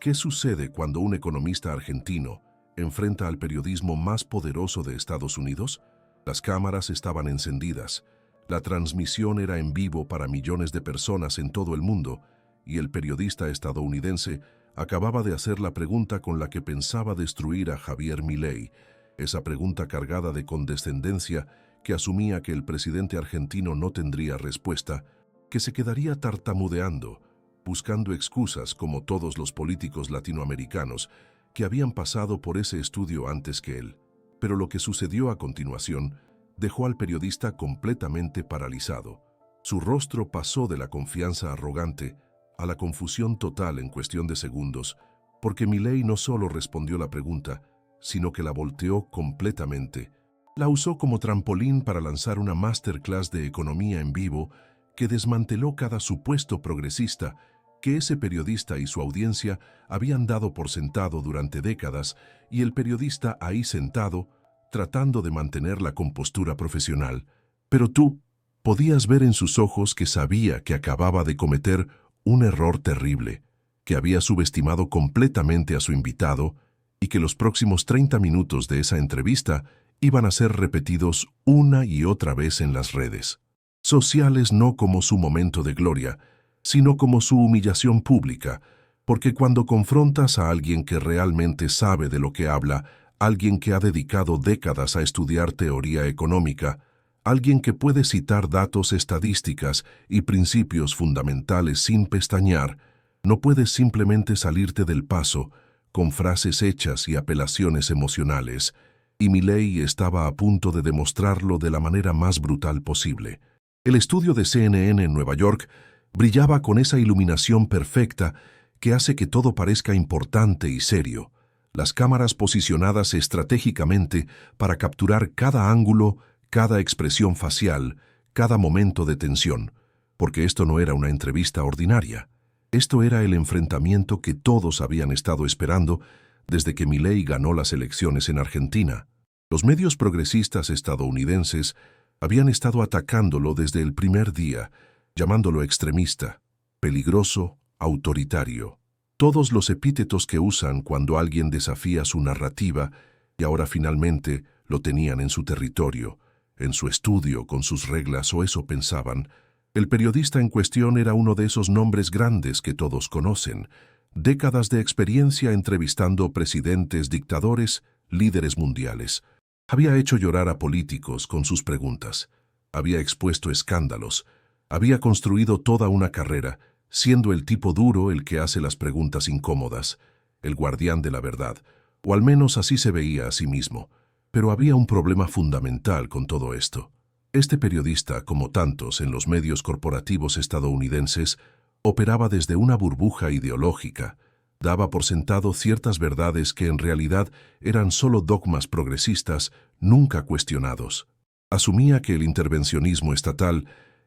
¿Qué sucede cuando un economista argentino enfrenta al periodismo más poderoso de Estados Unidos? Las cámaras estaban encendidas, la transmisión era en vivo para millones de personas en todo el mundo, y el periodista estadounidense acababa de hacer la pregunta con la que pensaba destruir a Javier Milei, esa pregunta cargada de condescendencia que asumía que el presidente argentino no tendría respuesta, que se quedaría tartamudeando, buscando excusas como todos los políticos latinoamericanos que habían pasado por ese estudio antes que él. Pero lo que sucedió a continuación dejó al periodista completamente paralizado. Su rostro pasó de la confianza arrogante a la confusión total en cuestión de segundos, porque Milei no solo respondió la pregunta, sino que la volteó completamente. La usó como trampolín para lanzar una masterclass de economía en vivo que desmanteló cada supuesto progresista que ese periodista y su audiencia habían dado por sentado durante décadas, y el periodista ahí sentado, tratando de mantener la compostura profesional. Pero tú podías ver en sus ojos que sabía que acababa de cometer un error terrible, que había subestimado completamente a su invitado y que los próximos 30 minutos de esa entrevista iban a ser repetidos una y otra vez en las redes sociales, no como su momento de gloria, sino como su humillación pública, porque cuando confrontas a alguien que realmente sabe de lo que habla, alguien que ha dedicado décadas a estudiar teoría económica, alguien que puede citar datos, estadísticas y principios fundamentales sin pestañear, no puedes simplemente salirte del paso con frases hechas y apelaciones emocionales, y Milei estaba a punto de demostrarlo de la manera más brutal posible. El estudio de CNN en Nueva York brillaba con esa iluminación perfecta que hace que todo parezca importante y serio. Las cámaras posicionadas estratégicamente para capturar cada ángulo, cada expresión facial, cada momento de tensión, porque esto no era una entrevista ordinaria. Esto era el enfrentamiento que todos habían estado esperando desde que Milei ganó las elecciones en Argentina. Los medios progresistas estadounidenses habían estado atacándolo desde el primer día, llamándolo extremista, peligroso, autoritario. Todos los epítetos que usan cuando alguien desafía su narrativa, y ahora finalmente lo tenían en su territorio, en su estudio, con sus reglas, o eso pensaban. El periodista en cuestión era uno de esos nombres grandes que todos conocen, décadas de experiencia entrevistando presidentes, dictadores, líderes mundiales. Había hecho llorar a políticos con sus preguntas, había expuesto escándalos, había construido toda una carrera, siendo el tipo duro el que hace las preguntas incómodas, el guardián de la verdad, o al menos así se veía a sí mismo. Pero había un problema fundamental con todo esto. Este periodista, como tantos en los medios corporativos estadounidenses, operaba desde una burbuja ideológica, daba por sentado ciertas verdades que en realidad eran solo dogmas progresistas nunca cuestionados. Asumía que el intervencionismo estatal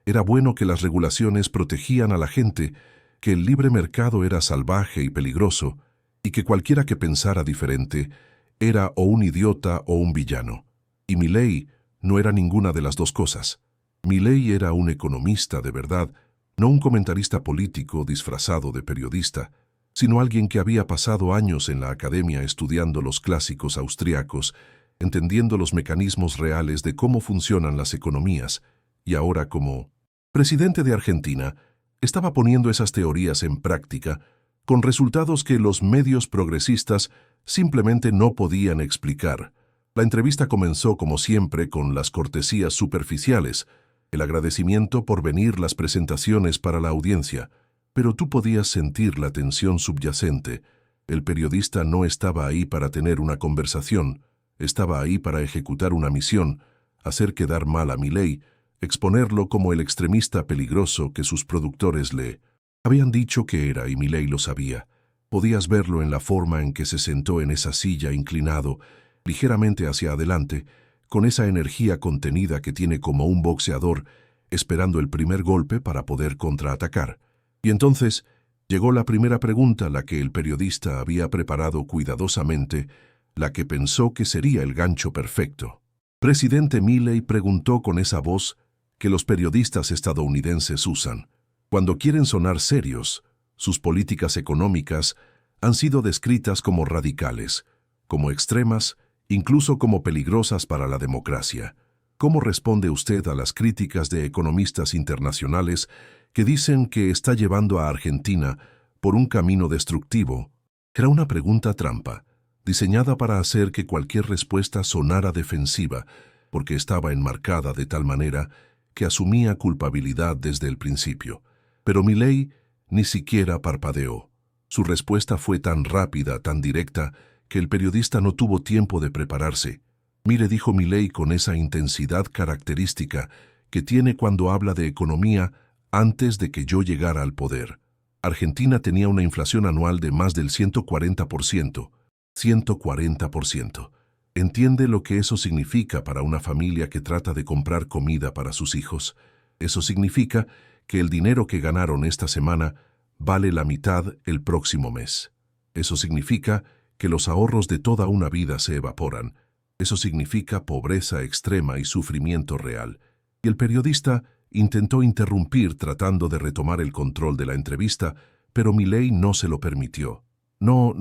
era bueno, que las regulaciones protegían a la gente, que el libre mercado era salvaje y peligroso, y que cualquiera que pensara diferente era o un idiota o un villano. Y Milei no era ninguna de las dos cosas. Milei era un economista de verdad, no un comentarista político disfrazado de periodista, sino alguien que había pasado años en la academia estudiando los clásicos austriacos, entendiendo los mecanismos reales de cómo funcionan las economías, y ahora como presidente de Argentina, estaba poniendo esas teorías en práctica, con resultados que los medios progresistas simplemente no podían explicar. La entrevista comenzó, como siempre, con las cortesías superficiales, el agradecimiento por venir, las presentaciones para la audiencia, pero tú podías sentir la tensión subyacente. El periodista no estaba ahí para tener una conversación, estaba ahí para ejecutar una misión, hacer quedar mal a Milei, exponerlo como el extremista peligroso que sus productores le habían dicho que era, y Milei lo sabía. Podías verlo en la forma en que se sentó en esa silla, inclinado, ligeramente hacia adelante, con esa energía contenida que tiene como un boxeador, esperando el primer golpe para poder contraatacar. Y entonces llegó la primera pregunta, la que el periodista había preparado cuidadosamente, la que pensó que sería el gancho perfecto. Presidente Milei, preguntó con esa voz que los periodistas estadounidenses usan cuando quieren sonar serios. Sus políticas económicas han sido descritas como radicales, como extremas, incluso como peligrosas para la democracia. ¿Cómo responde usted a las críticas de economistas internacionales que dicen que está llevando a Argentina por un camino destructivo? Era una pregunta trampa, diseñada para hacer que cualquier respuesta sonara defensiva, porque estaba enmarcada de tal manera que asumía culpabilidad desde el principio. Pero Milei ni siquiera parpadeó. Su respuesta fue tan rápida, tan directa, que el periodista no tuvo tiempo de prepararse. Mire, dijo Milei con esa intensidad característica que tiene cuando habla de economía antes de que yo llegara al poder. Argentina tenía una inflación anual de más del 140%. 140%. ¿Entiende lo que eso significa para una familia que trata de comprar comida para sus hijos? Eso significa que el dinero que ganaron esta semana vale la mitad el próximo mes. Eso significa que los ahorros de toda una vida se evaporan. Eso significa pobreza extrema y sufrimiento real. Y el periodista intentó interrumpir tratando de retomar el control de la entrevista, pero Milei no se lo permitió. No,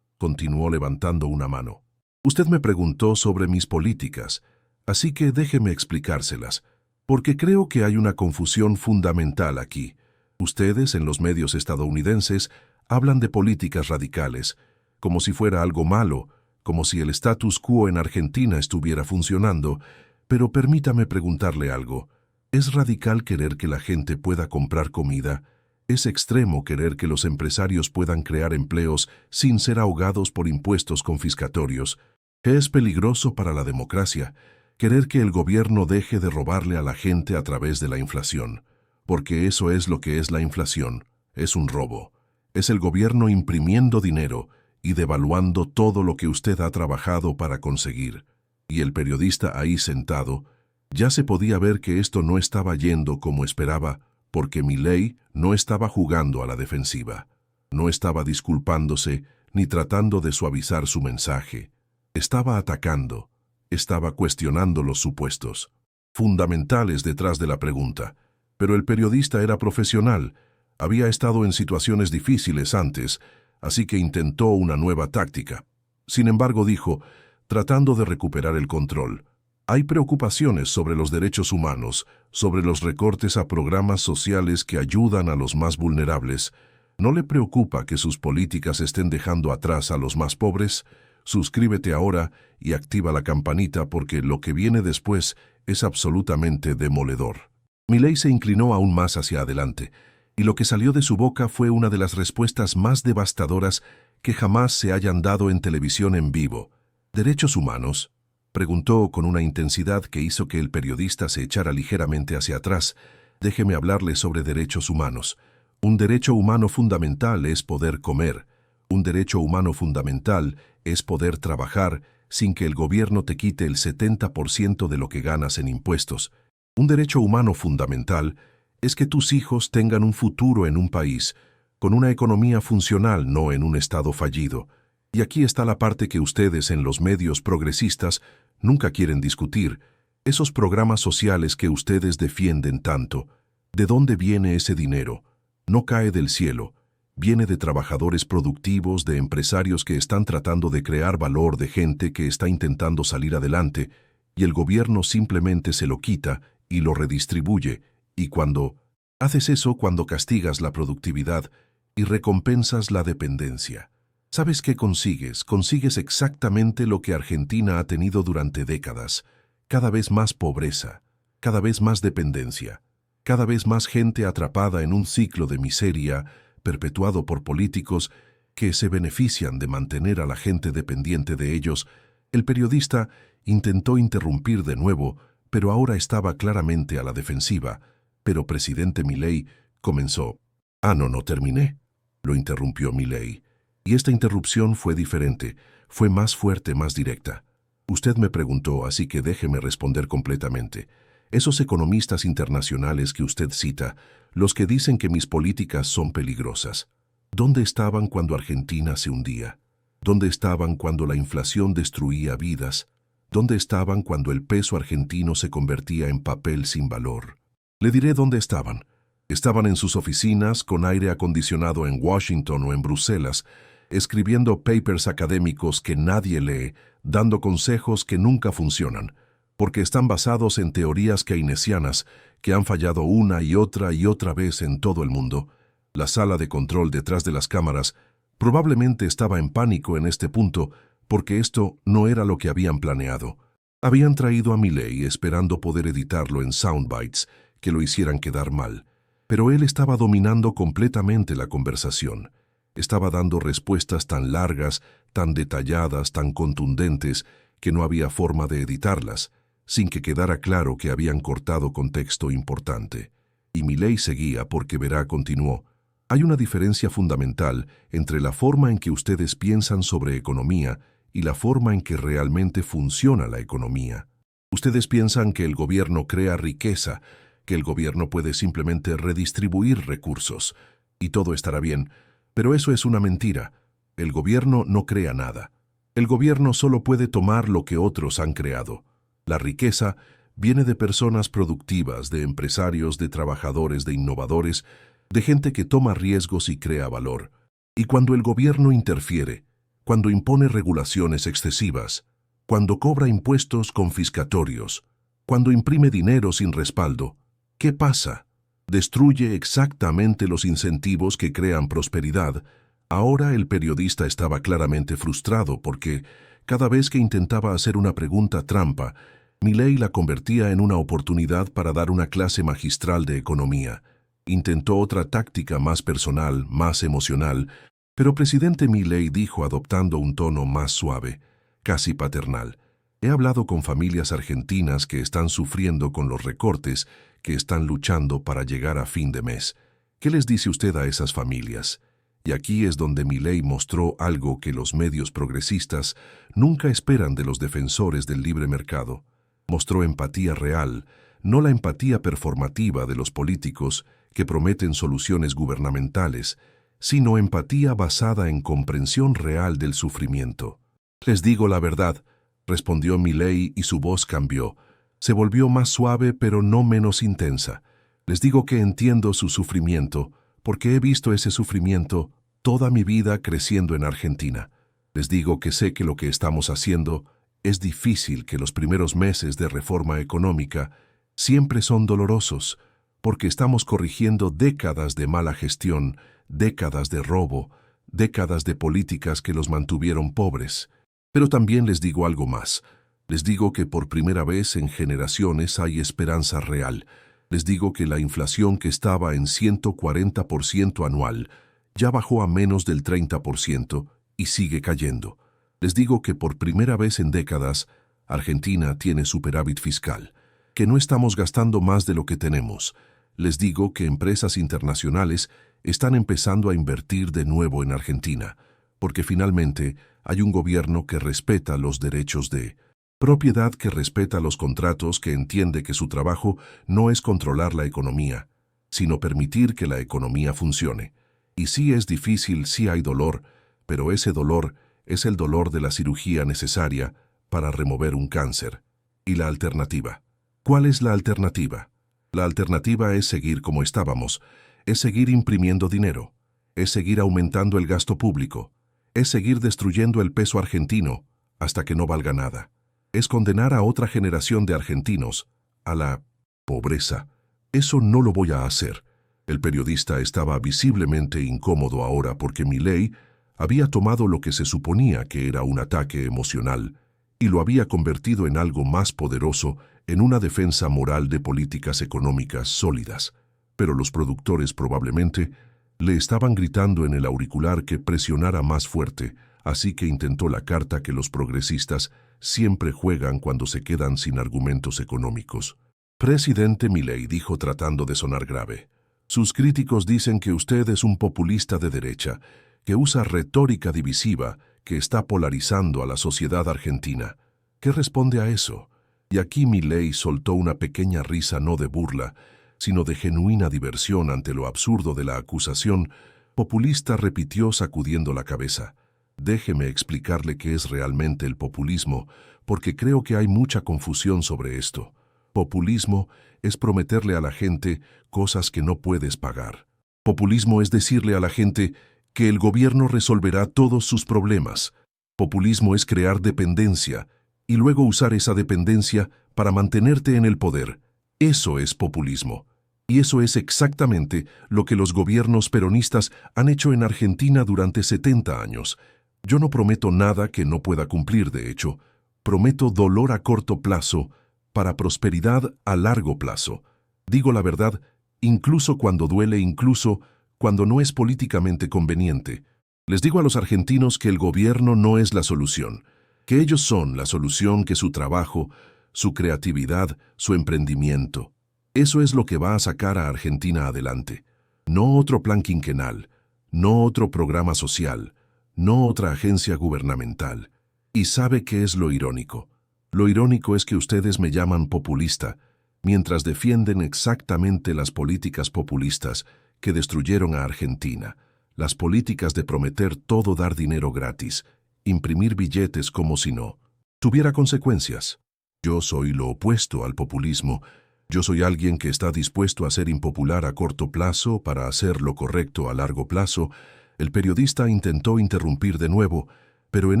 continuó levantando una mano. Usted me preguntó sobre mis políticas, así que déjeme explicárselas, porque creo que hay una confusión fundamental aquí. Ustedes, en los medios estadounidenses, hablan de políticas radicales, como si fuera algo malo, como si el status quo en Argentina estuviera funcionando, pero permítame preguntarle algo. ¿Es radical querer que la gente pueda comprar comida? ¿Es extremo querer que los empresarios puedan crear empleos sin ser ahogados por impuestos confiscatorios? ¿Es peligroso para la democracia querer que el gobierno deje de robarle a la gente a través de la inflación? Porque eso es lo que es la inflación, es un robo. Es el gobierno imprimiendo dinero y devaluando todo lo que usted ha trabajado para conseguir. Y el periodista ahí sentado, ya se podía ver que esto no estaba yendo como esperaba, porque Milei no estaba jugando a la defensiva. No estaba disculpándose ni tratando de suavizar su mensaje. Estaba atacando, estaba cuestionando los supuestos fundamentales detrás de la pregunta. Pero el periodista era profesional, había estado en situaciones difíciles antes, así que intentó una nueva táctica. Sin embargo, dijo, tratando de recuperar el control, hay preocupaciones sobre los derechos humanos, sobre los recortes a programas sociales que ayudan a los más vulnerables. ¿No le preocupa que sus políticas estén dejando atrás a los más pobres? Suscríbete ahora y activa la campanita porque lo que viene después es absolutamente demoledor. Milei se inclinó aún más hacia adelante, y lo que salió de su boca fue una de las respuestas más devastadoras que jamás se hayan dado en televisión en vivo. ¿Derechos humanos?, preguntó con una intensidad que hizo que el periodista se echara ligeramente hacia atrás. Déjeme hablarle sobre derechos humanos. Un derecho humano fundamental es poder comer. Un derecho humano fundamental es poder trabajar sin que el gobierno te quite el 70% de lo que ganas en impuestos. Un derecho humano fundamental es que tus hijos tengan un futuro en un país, con una economía funcional, no en un estado fallido. Y aquí está la parte que ustedes en los medios progresistas nunca quieren discutir, esos programas sociales que ustedes defienden tanto. ¿De dónde viene ese dinero? No cae del cielo, viene de trabajadores productivos, de empresarios que están tratando de crear valor, de gente que está intentando salir adelante, y el gobierno simplemente se lo quita y lo redistribuye, y cuando haces eso, cuando castigas la productividad y recompensas la dependencia, ¿sabes qué consigues? Consigues exactamente lo que Argentina ha tenido durante décadas, cada vez más pobreza, cada vez más dependencia, cada vez más gente atrapada en un ciclo de miseria perpetuado por políticos que se benefician de mantener a la gente dependiente de ellos. El periodista intentó interrumpir de nuevo, pero ahora estaba claramente a la defensiva. Pero presidente Milei comenzó. No terminé, lo interrumpió Milei. Y esta interrupción fue diferente, fue más fuerte, más directa. Usted me preguntó, así que déjeme responder completamente. Esos economistas internacionales que usted cita, los que dicen que mis políticas son peligrosas, ¿dónde estaban cuando Argentina se hundía? ¿Dónde estaban cuando la inflación destruía vidas? ¿Dónde estaban cuando el peso argentino se convertía en papel sin valor? Le diré dónde estaban. Estaban en sus oficinas, con aire acondicionado en Washington o en Bruselas, escribiendo papers académicos que nadie lee, dando consejos que nunca funcionan, porque están basados en teorías keynesianas que han fallado una y otra vez en todo el mundo. La sala de control detrás de las cámaras probablemente estaba en pánico en este punto, porque esto no era lo que habían planeado. Habían traído a Milley esperando poder editarlo en soundbites que lo hicieran quedar mal. Pero él estaba dominando completamente la conversación. Estaba dando respuestas tan largas, tan detalladas, tan contundentes, que no había forma de editarlas, sin que quedara claro que habían cortado contexto importante. Y Milley seguía porque Vera continuó. Hay una diferencia fundamental entre la forma en que ustedes piensan sobre economía y la forma en que realmente funciona la economía. Ustedes piensan que el gobierno crea riqueza, que el gobierno puede simplemente redistribuir recursos, y todo estará bien, pero eso es una mentira. El gobierno no crea nada. El gobierno solo puede tomar lo que otros han creado. La riqueza viene de personas productivas, de empresarios, de trabajadores, de innovadores, de gente que toma riesgos y crea valor. Y cuando el gobierno interfiere, cuando impone regulaciones excesivas, cuando cobra impuestos confiscatorios, cuando imprime dinero sin respaldo, ¿qué pasa? Destruye exactamente los incentivos que crean prosperidad. Ahora el periodista estaba claramente frustrado porque, cada vez que intentaba hacer una pregunta trampa, Milley la convertía en una oportunidad para dar una clase magistral de economía. Intentó otra táctica más personal, más emocional, pero presidente Milley dijo adoptando un tono más suave, casi paternal. He hablado con familias argentinas que están sufriendo con los recortes, que están luchando para llegar a fin de mes. ¿Qué les dice usted a esas familias? Y aquí es donde Milley mostró algo que los medios progresistas nunca esperan de los defensores del libre mercado. Mostró empatía real, no la empatía performativa de los políticos que prometen soluciones gubernamentales, sino empatía basada en comprensión real del sufrimiento. Les digo la verdad, respondió Milley y su voz cambió. Se volvió más suave pero no menos intensa. Les digo que entiendo su sufrimiento, porque he visto ese sufrimiento toda mi vida creciendo en Argentina. Les digo que sé que lo que estamos haciendo es difícil, que los primeros meses de reforma económica siempre son dolorosos, porque estamos corrigiendo décadas de mala gestión, décadas de robo, décadas de políticas que los mantuvieron pobres. Pero también les digo algo más. Les digo que por primera vez en generaciones hay esperanza real. Les digo que la inflación que estaba en 140% anual ya bajó a menos del 30% y sigue cayendo. Les digo que por primera vez en décadas Argentina tiene superávit fiscal, que no estamos gastando más de lo que tenemos. Les digo que empresas internacionales están empezando a invertir de nuevo en Argentina, porque finalmente hay un gobierno que respeta los derechos de propiedad, que respeta los contratos, que entiende que su trabajo no es controlar la economía, sino permitir que la economía funcione. Y sí es difícil, sí hay dolor, pero ese dolor es el dolor de la cirugía necesaria para remover un cáncer. ¿Y la alternativa? ¿Cuál es la alternativa? La alternativa es seguir como estábamos, es seguir imprimiendo dinero, es seguir aumentando el gasto público, es seguir destruyendo el peso argentino hasta que no valga nada. Es condenar a otra generación de argentinos a la pobreza. Eso no lo voy a hacer. El periodista estaba visiblemente incómodo ahora porque Milley había tomado lo que se suponía que era un ataque emocional y lo había convertido en algo más poderoso, en una defensa moral de políticas económicas sólidas. Pero los productores probablemente le estaban gritando en el auricular que presionara más fuerte, así que intentó la carta que los progresistas siempre juegan cuando se quedan sin argumentos económicos. Presidente Milley, dijo tratando de sonar grave, sus críticos dicen que usted es un populista de derecha, que usa retórica divisiva, que está polarizando a la sociedad argentina. ¿Qué responde a eso? Y aquí Milley soltó una pequeña risa, no de burla, sino de genuina diversión ante lo absurdo de la acusación. Populista, repitió sacudiendo la cabeza. Déjeme explicarle qué es realmente el populismo, porque creo que hay mucha confusión sobre esto. Populismo es prometerle a la gente cosas que no puedes pagar. Populismo es decirle a la gente que el gobierno resolverá todos sus problemas. Populismo es crear dependencia y luego usar esa dependencia para mantenerte en el poder. Eso es populismo. Y eso es exactamente lo que los gobiernos peronistas han hecho en Argentina durante 70 años. Yo no prometo nada que no pueda cumplir, de hecho. Prometo dolor a corto plazo para prosperidad a largo plazo. Digo la verdad, incluso cuando duele, incluso cuando no es políticamente conveniente. Les digo a los argentinos que el gobierno no es la solución, que ellos son la solución, que su trabajo, su creatividad, su emprendimiento. Eso es lo que va a sacar a Argentina adelante. No otro plan quinquenal, no otro programa social, no otra agencia gubernamental. ¿Y sabe qué es lo irónico? Lo irónico es que ustedes me llaman populista, mientras defienden exactamente las políticas populistas que destruyeron a Argentina, las políticas de prometer todo, dar dinero gratis, imprimir billetes como si no tuviera consecuencias. Yo soy lo opuesto al populismo. Yo soy alguien que está dispuesto a ser impopular a corto plazo para hacer lo correcto a largo plazo. El periodista intentó interrumpir de nuevo, pero en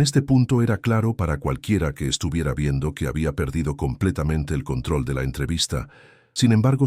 este punto era claro para cualquiera que estuviera viendo que había perdido completamente el control de la entrevista. Sin embargo,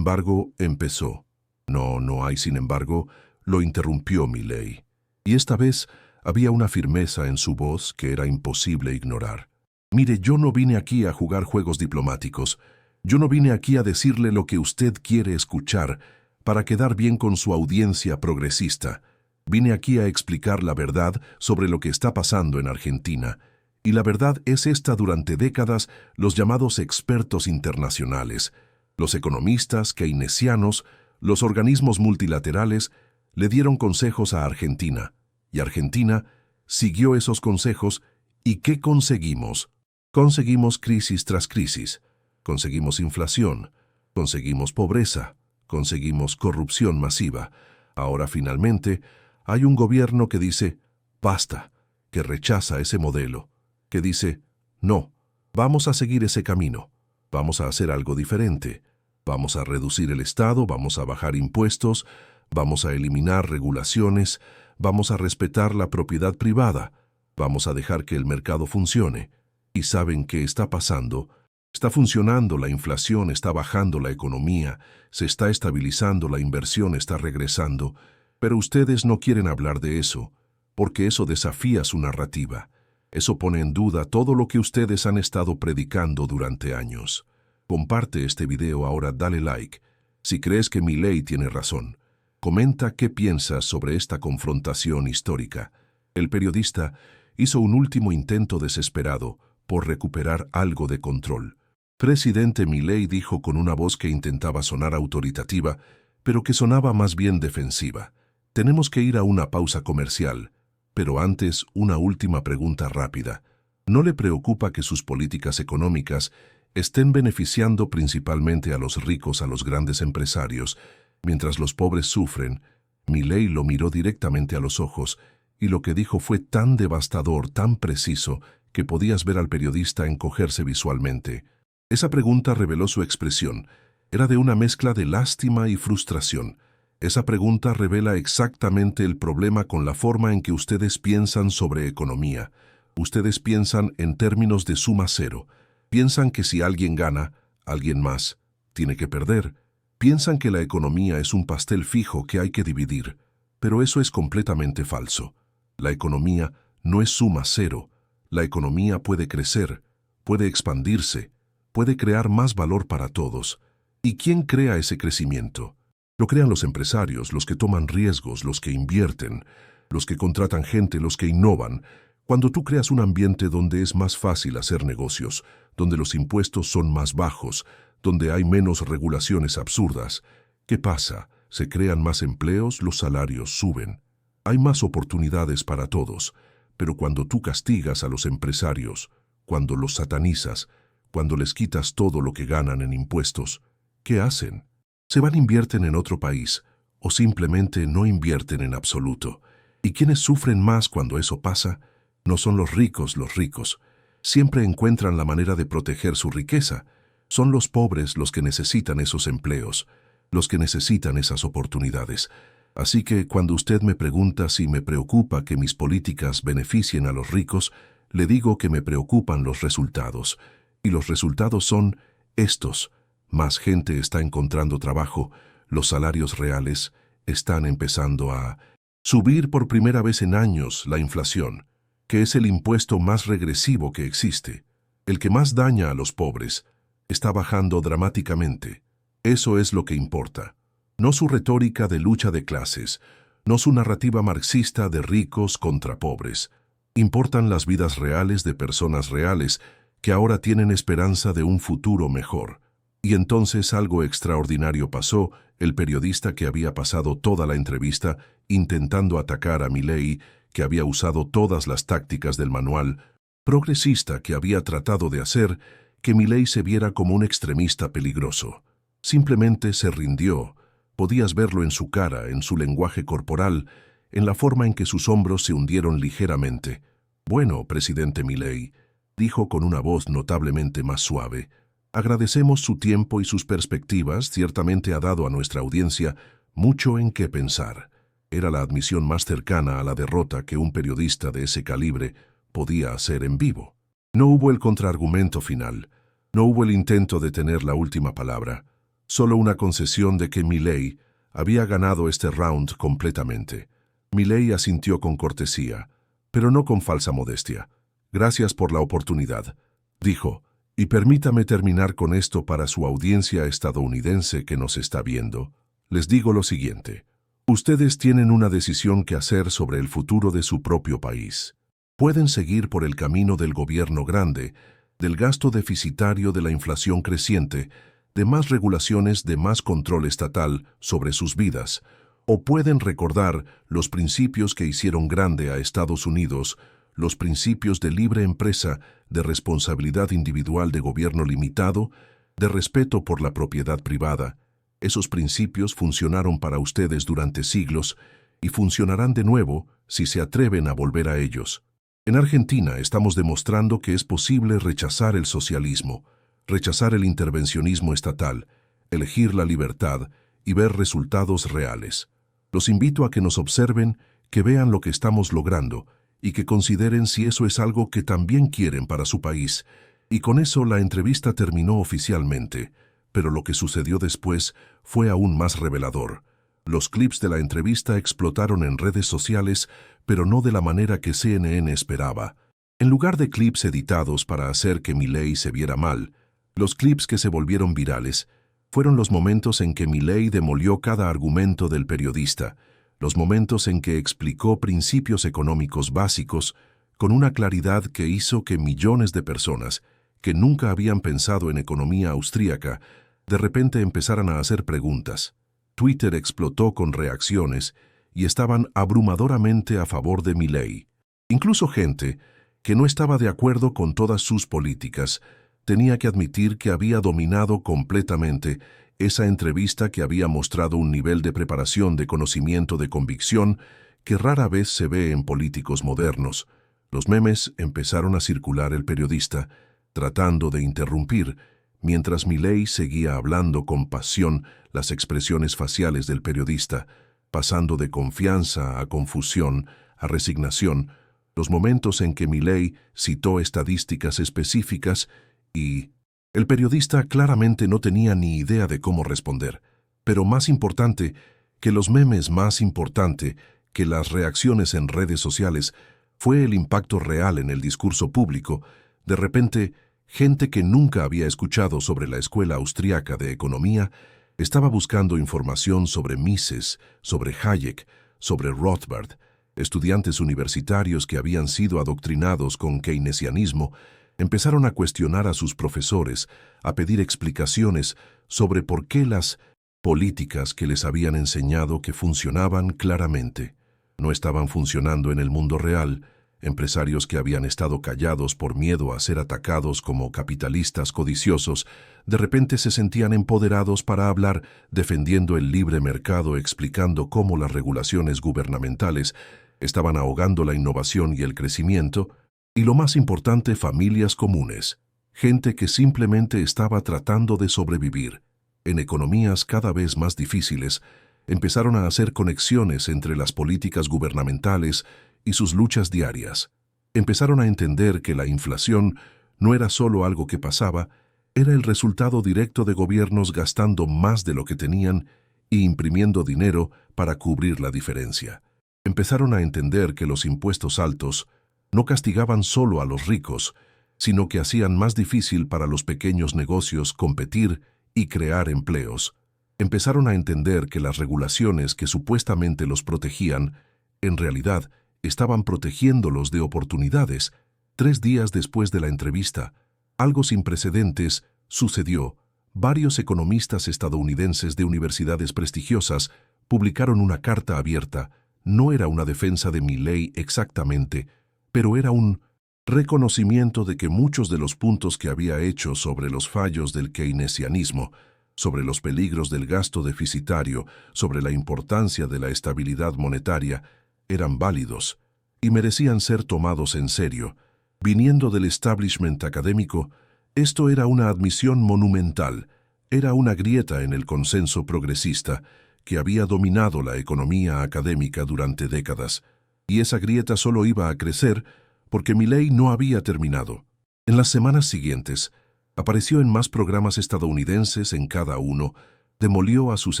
empezó. No hay sin embargo, lo interrumpió Milei. Y esta vez había una firmeza en su voz que era imposible ignorar. Mire, yo no vine aquí a jugar juegos diplomáticos. Yo no vine aquí a decirle lo que usted quiere escuchar para quedar bien con su audiencia progresista. Vine aquí a explicar la verdad sobre lo que está pasando en Argentina. Y la verdad es esta: durante décadas, los llamados expertos internacionales, los economistas keynesianos, los organismos multilaterales, le dieron consejos a Argentina. Y Argentina siguió esos consejos. ¿Y qué conseguimos? Conseguimos crisis tras crisis. Conseguimos inflación. Conseguimos pobreza. Conseguimos corrupción masiva. Ahora finalmente hay un gobierno que dice basta, que rechaza ese modelo, que dice no, vamos a seguir ese camino, vamos a hacer algo diferente, vamos a reducir el Estado, vamos a bajar impuestos, vamos a eliminar regulaciones, vamos a respetar la propiedad privada, vamos a dejar que el mercado funcione. ¿Y saben qué está pasando? Está funcionando, la inflación está bajando, la economía se está estabilizando, la inversión está regresando. Pero ustedes no quieren hablar de eso, porque eso desafía su narrativa. Eso pone en duda todo lo que ustedes han estado predicando durante años. Comparte este video ahora, dale like. Si crees que Milei tiene razón, comenta qué piensas sobre esta confrontación histórica. El periodista hizo un último intento desesperado por recuperar algo de control. Presidente Milei dijo con una voz que intentaba sonar autoritativa, pero que sonaba más bien defensiva. Tenemos que ir a una pausa comercial, pero antes una última pregunta rápida. ¿No le preocupa que sus políticas económicas estén beneficiando principalmente a los ricos, a los grandes empresarios, mientras los pobres sufren? Milei lo miró directamente a los ojos y lo que dijo fue tan devastador, tan preciso, que podías ver al periodista encogerse visualmente. Esa pregunta reveló su expresión. Era de una mezcla de lástima y frustración. Esa pregunta revela exactamente el problema con la forma en que ustedes piensan sobre economía. Ustedes piensan en términos de suma cero. Piensan que si alguien gana, alguien más tiene que perder. Piensan que la economía es un pastel fijo que hay que dividir. Pero eso es completamente falso. La economía no es suma cero. La economía puede crecer, puede expandirse, puede crear más valor para todos. ¿Y quién crea ese crecimiento? Lo crean los empresarios, los que toman riesgos, los que invierten, los que contratan gente, los que innovan. Cuando tú creas un ambiente donde es más fácil hacer negocios, donde los impuestos son más bajos, donde hay menos regulaciones absurdas, ¿qué pasa? Se crean más empleos, los salarios suben. Hay más oportunidades para todos. Pero cuando tú castigas a los empresarios, cuando los satanizas, cuando les quitas todo lo que ganan en impuestos, ¿qué hacen? Se van, invierten en otro país, o simplemente no invierten en absoluto. ¿Y quiénes sufren más cuando eso pasa? No son los ricos. Siempre encuentran la manera de proteger su riqueza. Son los pobres los que necesitan esos empleos, los que necesitan esas oportunidades. Así que cuando usted me pregunta si me preocupa que mis políticas beneficien a los ricos, le digo que me preocupan los resultados. Y los resultados son estos. Más gente está encontrando trabajo, los salarios reales están empezando a subir por primera vez en años la inflación, que es el impuesto más regresivo que existe, el que más daña a los pobres, está bajando dramáticamente. Eso es lo que importa. No su retórica de lucha de clases, no su narrativa marxista de ricos contra pobres. Importan las vidas reales de personas reales que ahora tienen esperanza de un futuro mejor. Y entonces algo extraordinario pasó. El periodista que había pasado toda la entrevista intentando atacar a Milei, que había usado todas las tácticas del manual progresista que había tratado de hacer que Milei se viera como un extremista peligroso. Simplemente se rindió. Podías verlo en su cara, en su lenguaje corporal, en la forma en que sus hombros se hundieron ligeramente. «Bueno, presidente Milei», dijo con una voz notablemente más suave, «agradecemos su tiempo y sus perspectivas, ciertamente ha dado a nuestra audiencia mucho en qué pensar». Era la admisión más cercana a la derrota que un periodista de ese calibre podía hacer en vivo. No hubo el contraargumento final, no hubo el intento de tener la última palabra, solo una concesión de que Milei había ganado este round completamente. Milei asintió con cortesía, pero no con falsa modestia. «Gracias por la oportunidad», dijo, «y permítame terminar con esto para su audiencia estadounidense que nos está viendo. Les digo lo siguiente. Ustedes tienen una decisión que hacer sobre el futuro de su propio país. Pueden seguir por el camino del gobierno grande, del gasto deficitario, de la inflación creciente, de más regulaciones, de más control estatal sobre sus vidas, o pueden recordar los principios que hicieron grande a Estados Unidos, los principios de libre empresa, de responsabilidad individual, de gobierno limitado, de respeto por la propiedad privada. Esos principios funcionaron para ustedes durante siglos y funcionarán de nuevo si se atreven a volver a ellos. En Argentina estamos demostrando que es posible rechazar el socialismo, rechazar el intervencionismo estatal, elegir la libertad y ver resultados reales. Los invito a que nos observen, que vean lo que estamos logrando y que consideren si eso es algo que también quieren para su país. Y con eso la entrevista terminó oficialmente, pero lo que sucedió después fue aún más revelador. Los clips de la entrevista explotaron en redes sociales, pero no de la manera que CNN esperaba. En lugar de clips editados para hacer que Milei se viera mal, los clips que se volvieron virales fueron los momentos en que Milei demolió cada argumento del periodista, los momentos en que explicó principios económicos básicos con una claridad que hizo que millones de personas que nunca habían pensado en economía austríaca de repente empezaran a hacer preguntas. Twitter explotó con reacciones y estaban abrumadoramente a favor de Milei. Incluso gente que no estaba de acuerdo con todas sus políticas tenía que admitir que había dominado completamente esa entrevista, que había mostrado un nivel de preparación, de conocimiento, de convicción que rara vez se ve en políticos modernos. Los memes empezaron a circular el periodista, tratando de interrumpir, mientras Milei seguía hablando con pasión, las expresiones faciales del periodista, pasando de confianza a confusión, a resignación, los momentos en que Milei citó estadísticas específicas y el periodista claramente no tenía ni idea de cómo responder. Pero más importante que los memes, más importante que las reacciones en redes sociales, fue el impacto real en el discurso público. De repente, gente que nunca había escuchado sobre la Escuela Austriaca de Economía estaba buscando información sobre Mises, sobre Hayek, sobre Rothbard. Estudiantes universitarios que habían sido adoctrinados con keynesianismo empezaron a cuestionar a sus profesores, a pedir explicaciones sobre por qué las políticas que les habían enseñado que funcionaban claramente no estaban funcionando en el mundo real. Empresarios que habían estado callados por miedo a ser atacados como capitalistas codiciosos, de repente se sentían empoderados para hablar, defendiendo el libre mercado, explicando cómo las regulaciones gubernamentales estaban ahogando la innovación y el crecimiento, y lo más importante, familias comunes, gente que simplemente estaba tratando de sobrevivir. En economías cada vez más difíciles, empezaron a hacer conexiones entre las políticas gubernamentales y sus luchas diarias. Empezaron a entender que la inflación no era solo algo que pasaba, era el resultado directo de gobiernos gastando más de lo que tenían y imprimiendo dinero para cubrir la diferencia. Empezaron a entender que los impuestos altos no castigaban solo a los ricos, sino que hacían más difícil para los pequeños negocios competir y crear empleos. Empezaron a entender que las regulaciones que supuestamente los protegían, en realidad, estaban protegiéndolos de oportunidades. 3 días después de la entrevista, algo sin precedentes sucedió. Varios economistas estadounidenses de universidades prestigiosas publicaron una carta abierta. No era una defensa de Milley exactamente, pero era un reconocimiento de que muchos de los puntos que había hecho sobre los fallos del keynesianismo, sobre los peligros del gasto deficitario, sobre la importancia de la estabilidad monetaria, eran válidos y merecían ser tomados en serio. Viniendo del establishment académico, esto era una admisión monumental, era una grieta en el consenso progresista que había dominado la economía académica durante décadas, y esa grieta solo iba a crecer porque Milley no había terminado. En las semanas siguientes, apareció en más programas estadounidenses en cada uno, demolió a sus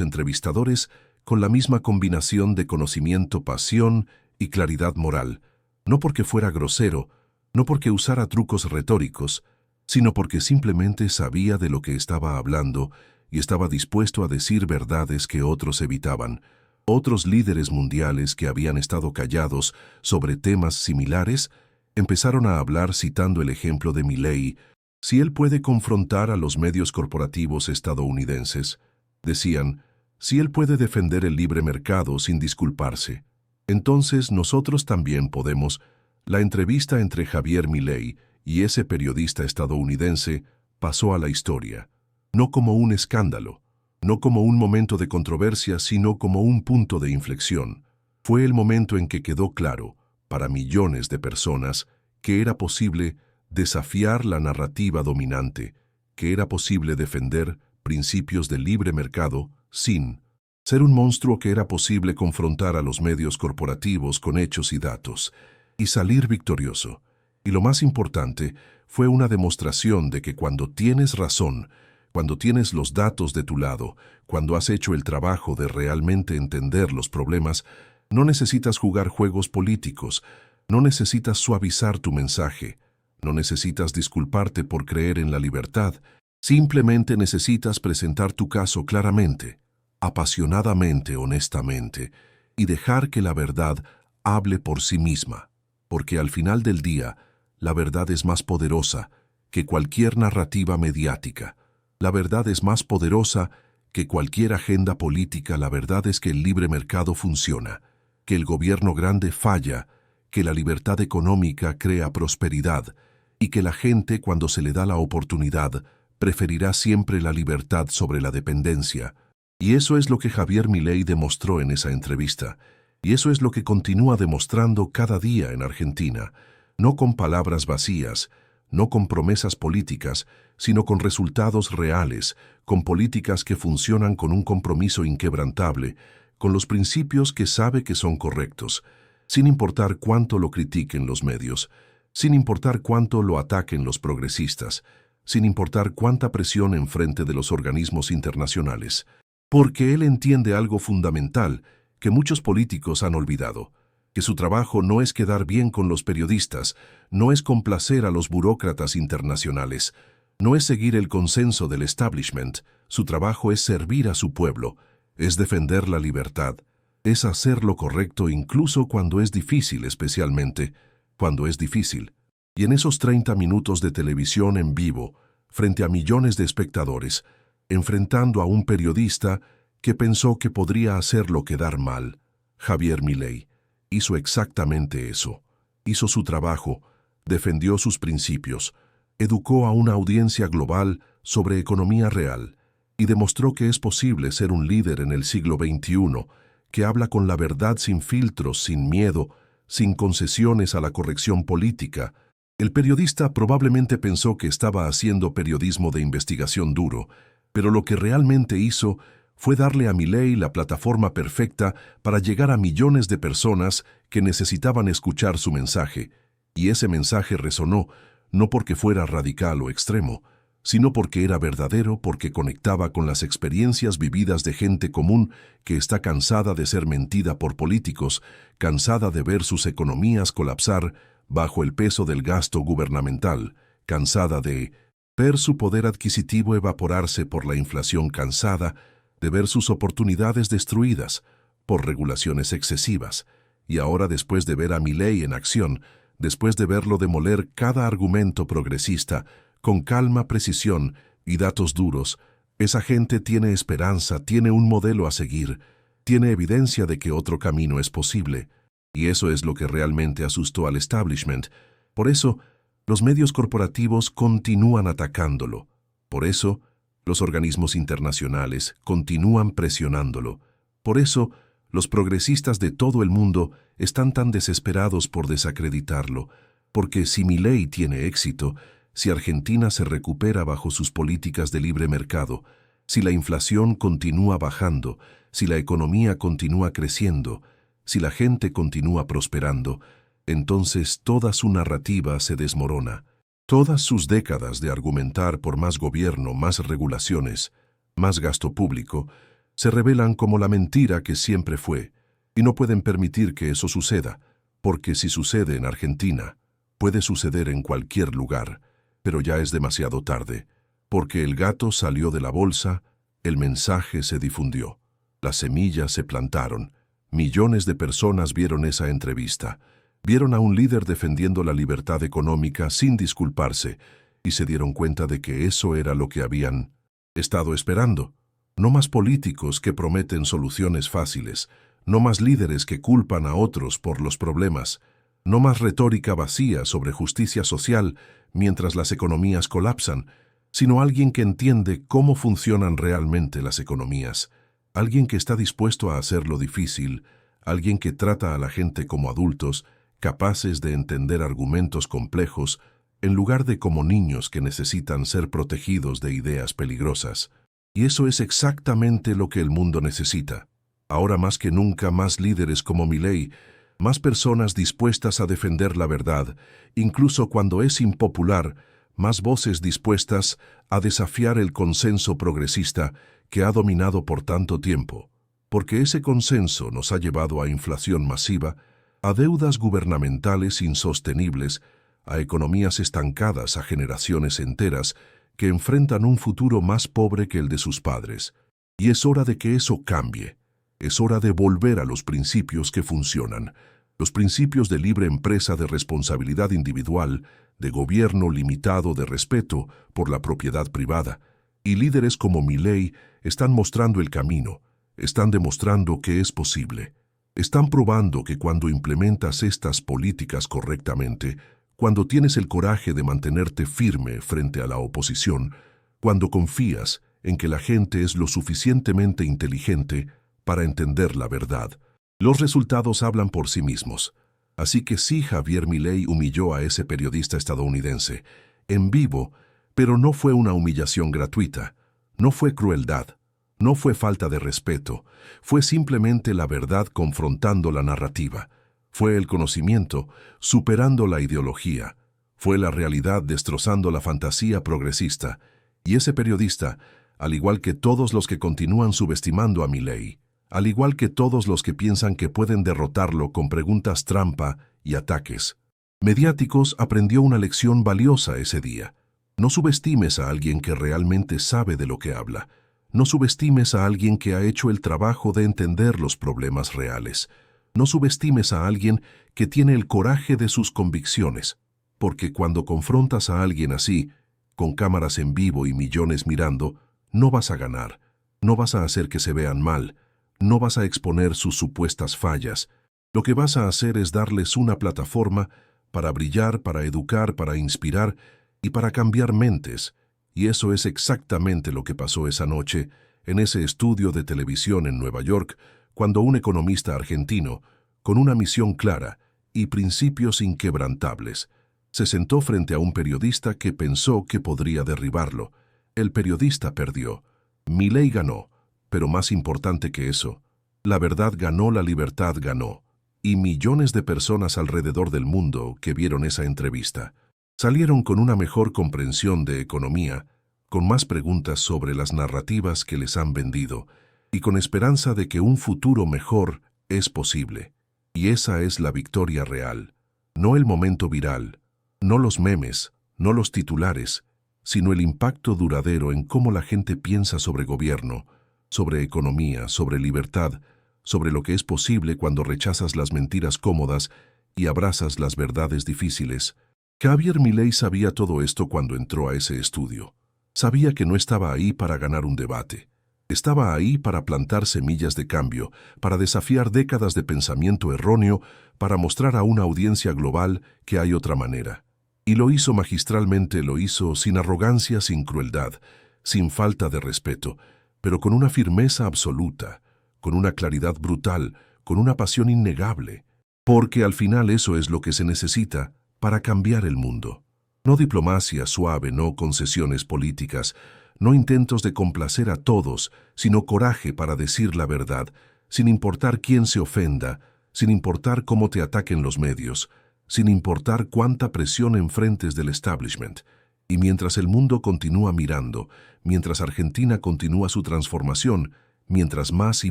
entrevistadores con la misma combinación de conocimiento, pasión y claridad moral, no porque fuera grosero, no porque usara trucos retóricos, sino porque simplemente sabía de lo que estaba hablando y estaba dispuesto a decir verdades que otros evitaban. Otros líderes mundiales que habían estado callados sobre temas similares empezaron a hablar citando el ejemplo de Milley. Si él puede confrontar a los medios corporativos estadounidenses, decían, si él puede defender el libre mercado sin disculparse, entonces nosotros también podemos. La entrevista entre Javier Milley y ese periodista estadounidense pasó a la historia, no como un escándalo, no como un momento de controversia, sino como un punto de inflexión. Fue el momento en que quedó claro, para millones de personas, que era posible desafiar la narrativa dominante, que era posible defender principios del libre mercado sin ser un monstruo, que era posible confrontar a los medios corporativos con hechos y datos, y salir victorioso. Y lo más importante, fue una demostración de que cuando tienes razón, cuando tienes los datos de tu lado, cuando has hecho el trabajo de realmente entender los problemas, no necesitas jugar juegos políticos, no necesitas suavizar tu mensaje, no necesitas disculparte por creer en la libertad, simplemente necesitas presentar tu caso claramente, apasionadamente, honestamente, y dejar que la verdad hable por sí misma. Porque al final del día, la verdad es más poderosa que cualquier narrativa mediática. La verdad es más poderosa que cualquier agenda política. La verdad es que el libre mercado funciona, que el gobierno grande falla, que la libertad económica crea prosperidad y que la gente, cuando se le da la oportunidad, preferirá siempre la libertad sobre la dependencia. Y eso es lo que Javier Milley demostró en esa entrevista. Y eso es lo que continúa demostrando cada día en Argentina, no con palabras vacías, no con promesas políticas, sino con resultados reales, con políticas que funcionan con un compromiso inquebrantable, con los principios que sabe que son correctos, sin importar cuánto lo critiquen los medios, sin importar cuánto lo ataquen los progresistas, sin importar cuánta presión enfrente de los organismos internacionales. Porque él entiende algo fundamental que muchos políticos han olvidado, que su trabajo no es quedar bien con los periodistas, no es complacer a los burócratas internacionales, no es seguir el consenso del establishment, su trabajo es servir a su pueblo, es defender la libertad, es hacer lo correcto incluso cuando es difícil, especialmente cuando es difícil. Y en esos 30 minutos de televisión en vivo, frente a millones de espectadores, enfrentando a un periodista que pensó que podría hacerlo quedar mal, Javier Milley hizo exactamente eso. Hizo su trabajo, defendió sus principios, educó a una audiencia global sobre economía real y demostró que es posible ser un líder en el siglo XXI, que habla con la verdad sin filtros, sin miedo, sin concesiones a la corrección política, El periodista probablemente pensó que estaba haciendo periodismo de investigación duro, pero lo que realmente hizo fue darle a Milei la plataforma perfecta para llegar a millones de personas que necesitaban escuchar su mensaje, y ese mensaje resonó no porque fuera radical o extremo, sino porque era verdadero, porque conectaba con las experiencias vividas de gente común que está cansada de ser mentida por políticos, cansada de ver sus economías colapsar bajo el peso del gasto gubernamental, cansada de ver su poder adquisitivo evaporarse por la inflación, cansada de ver sus oportunidades destruidas por regulaciones excesivas. Y ahora, después de ver a Milei en acción, después de verlo demoler cada argumento progresista, con calma, precisión y datos duros, esa gente tiene esperanza, tiene un modelo a seguir, tiene evidencia de que otro camino es posible. Y eso es lo que realmente asustó al establishment. Por eso, los medios corporativos continúan atacándolo. Por eso, los organismos internacionales continúan presionándolo. Por eso, los progresistas de todo el mundo están tan desesperados por desacreditarlo, porque si Milei tiene éxito, si Argentina se recupera bajo sus políticas de libre mercado, si la inflación continúa bajando, si la economía continúa creciendo, si la gente continúa prosperando, entonces toda su narrativa se desmorona. Todas sus décadas de argumentar por más gobierno, más regulaciones, más gasto público, se revelan como la mentira que siempre fue, y no pueden permitir que eso suceda, porque si sucede en Argentina, puede suceder en cualquier lugar, pero ya es demasiado tarde, porque el gato salió de la bolsa, el mensaje se difundió, las semillas se plantaron, millones de personas vieron esa entrevista, vieron a un líder defendiendo la libertad económica sin disculparse, y se dieron cuenta de que eso era lo que habían estado esperando. No más políticos que prometen soluciones fáciles, no más líderes que culpan a otros por los problemas, no más retórica vacía sobre justicia social mientras las economías colapsan, sino alguien que entiende cómo funcionan realmente las economías, alguien que está dispuesto a hacer lo difícil, alguien que trata a la gente como adultos, capaces de entender argumentos complejos, en lugar de como niños que necesitan ser protegidos de ideas peligrosas. Y eso es exactamente lo que el mundo necesita. Ahora más que nunca, más líderes como Milei, más personas dispuestas a defender la verdad, incluso cuando es impopular, más voces dispuestas a desafiar el consenso progresista que ha dominado por tanto tiempo, porque ese consenso nos ha llevado a inflación masiva, a deudas gubernamentales insostenibles, a economías estancadas, a generaciones enteras que enfrentan un futuro más pobre que el de sus padres. Y es hora de que eso cambie. Es hora de volver a los principios que funcionan, los principios de libre empresa, de responsabilidad individual, de gobierno limitado, de respeto por la propiedad privada. Y líderes como Milei están mostrando el camino, están demostrando que es posible. Están probando que cuando implementas estas políticas correctamente, cuando tienes el coraje de mantenerte firme frente a la oposición, cuando confías en que la gente es lo suficientemente inteligente para entender la verdad, los resultados hablan por sí mismos. Así que sí, Javier Milei humilló a ese periodista estadounidense, en vivo, pero no fue una humillación gratuita, no fue crueldad, no fue falta de respeto, fue simplemente la verdad confrontando la narrativa. Fue el conocimiento superando la ideología, fue la realidad destrozando la fantasía progresista, y ese periodista, al igual que todos los que continúan subestimando a Milei, al igual que todos los que piensan que pueden derrotarlo con preguntas trampa y ataques mediáticos, aprendió una lección valiosa ese día. No subestimes a alguien que realmente sabe de lo que habla. No subestimes a alguien que ha hecho el trabajo de entender los problemas reales. No subestimes a alguien que tiene el coraje de sus convicciones, porque cuando confrontas a alguien así, con cámaras en vivo y millones mirando, no vas a ganar, no vas a hacer que se vean mal, no vas a exponer sus supuestas fallas. Lo que vas a hacer es darles una plataforma para brillar, para educar, para inspirar y para cambiar mentes. Y eso es exactamente lo que pasó esa noche en ese estudio de televisión en Nueva York, cuando un economista argentino, con una misión clara y principios inquebrantables, Se sentó frente a un periodista que pensó que podría derribarlo. El periodista perdió. Milei ganó, pero más importante que eso, la verdad ganó, la libertad ganó. Y millones de personas alrededor del mundo que vieron esa entrevista salieron con una mejor comprensión de economía, con más preguntas sobre las narrativas que les han vendido y con esperanza de que un futuro mejor es posible. Y esa es la victoria real, no el momento viral, no los memes, no los titulares, sino el impacto duradero en cómo la gente piensa sobre gobierno, sobre economía, sobre libertad, sobre lo que es posible cuando rechazas las mentiras cómodas y abrazas las verdades difíciles. Javier Milei sabía todo esto cuando entró a ese estudio. Sabía que no estaba ahí para ganar un debate. Estaba ahí para plantar semillas de cambio, para desafiar décadas de pensamiento erróneo, para mostrar a una audiencia global que hay otra manera. Y lo hizo magistralmente, lo hizo sin arrogancia, sin crueldad, sin falta de respeto, pero con una firmeza absoluta, con una claridad brutal, con una pasión innegable. Porque al final eso es lo que se necesita para cambiar el mundo. No diplomacia suave, no concesiones políticas, no intentos de complacer a todos, sino coraje para decir la verdad, sin importar quién se ofenda, sin importar cómo te ataquen los medios, sin importar cuánta presión enfrentes del establishment. Y mientras el mundo continúa mirando, mientras Argentina continúa su transformación, mientras más y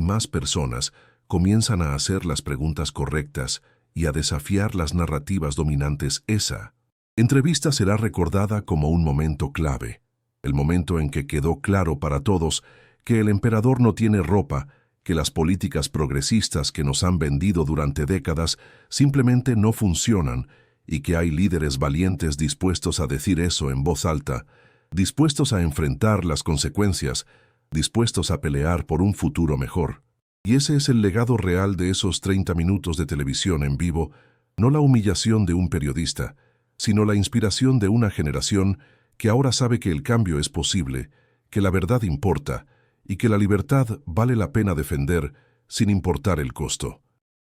más personas comienzan a hacer las preguntas correctas y a desafiar las narrativas dominantes, esa entrevista será recordada como un momento clave, el momento en que quedó claro para todos que el emperador no tiene ropa, que las políticas progresistas que nos han vendido durante décadas simplemente no funcionan y que hay líderes valientes dispuestos a decir eso en voz alta, dispuestos a enfrentar las consecuencias, dispuestos a pelear por un futuro mejor. Y ese es el legado real de esos 30 minutos de televisión en vivo, no la humillación de un periodista, sino la inspiración de una generación que ahora sabe que el cambio es posible, que la verdad importa y que la libertad vale la pena defender sin importar el costo.